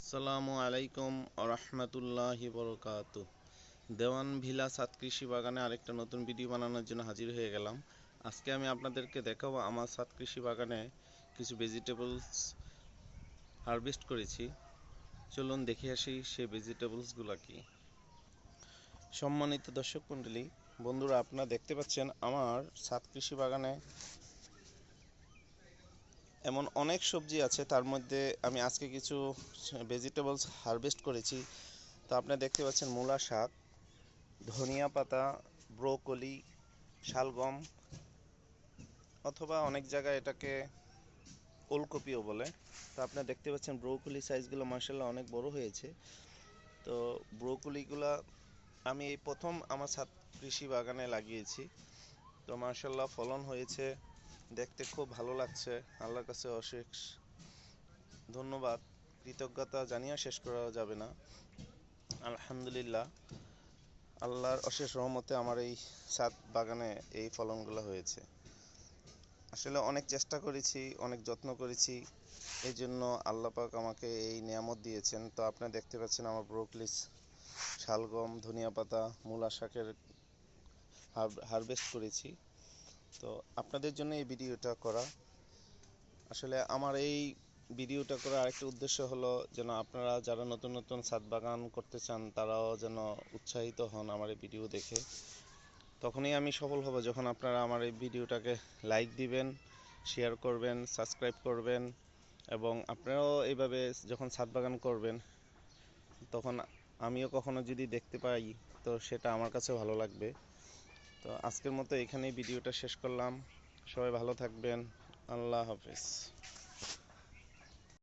আসসালামু আলাইকুম আরহামতুল্লাহি বরকাতু। দেওয়ান ভিলা ছাদ কৃষি বাগানে আরেকটা নতুন ভিডিও বানানোর জন্য হাজির হয়ে গেলাম। আজকে আমি আপনাদেরকে দেখাবো আমার ছাদ কৃষি বাগানে কিছু ভেজিটেবলস হারভেস্ট করেছি। চলুন দেখে আসি সেই ভেজিটেবলসগুলো কি। সম্মানিত দর্শক মণ্ডলী, বন্ধুরা, আপনারা দেখতে পাচ্ছেন আমার ছাদ কৃষি বাগানে এমন অনেক সবজি আছে, তার মধ্যে আমি আজকে কিছু ভেজিটেবলস হারভেস্ট করেছি। তো আপনারা দেখতে পাচ্ছেন মূলা শাক, ধনিয়া পাতা, ব্রোকলি, শালগম, অথবা অনেক জায়গায় এটাকে ওলকপিও বলে। তো আপনারা দেখতে পাচ্ছেন ব্রোকলি সাইজগুলো মার্শাল্লাহ অনেক বড় হয়েছে। তো ব্রোকলিগুলো আমি এই প্রথম আমার ছাদ কৃষি বাগানে লাগিয়েছি। তো মার্শাল্লাহ ফলন হয়েছে, দেখতে খুব ভালো লাগছে। আল্লাহর কাছে অশেষ ধন্যবাদ, কৃতজ্ঞতা জানিয়ে শেষ করা যাবে না। আলহামদুলিল্লাহ, আল্লাহর অশেষ রহমতে আমার এই ছাদ বাগানে এই ফলনগুলো হয়েছে। আসলে অনেক চেষ্টা করেছি, অনেক যত্ন করেছি, এই জন্য আল্লাহ পাক আমাকে এই নিয়ামত দিয়েছেন। তো আপনারা দেখতে পাচ্ছেন আমার ব্রোকলি, শালগম, ধনিয়া পাতা, মূলা শাকের হারভেস্ট করেছি। তো আপনাদের জন্য এই ভিডিওটা করা। আসলে আমার এই ভিডিওটা করার আরেকটা উদ্দেশ্য হলো যেন আপনারা যারা নতুন নতুন ছাদ বাগান করতে চান তারাও যেন উৎসাহিত হন আমার এই ভিডিও দেখে। তখনই আমি সফল হব যখন আপনারা আমার এই ভিডিওটাকে লাইক দিবেন, শেয়ার করবেন, সাবস্ক্রাইব করবেন, এবং আপনারাও এইভাবে যখন ছাদ বাগান করবেন তখন আমিও কখনো যদি দেখতে পাই তো সেটা আমার কাছেও ভালো লাগবে। তো আজকের মতো এখানেই ভিডিওটা শেষ করলাম। সবাই ভালো থাকবেন। আল্লাহ হাফেজ।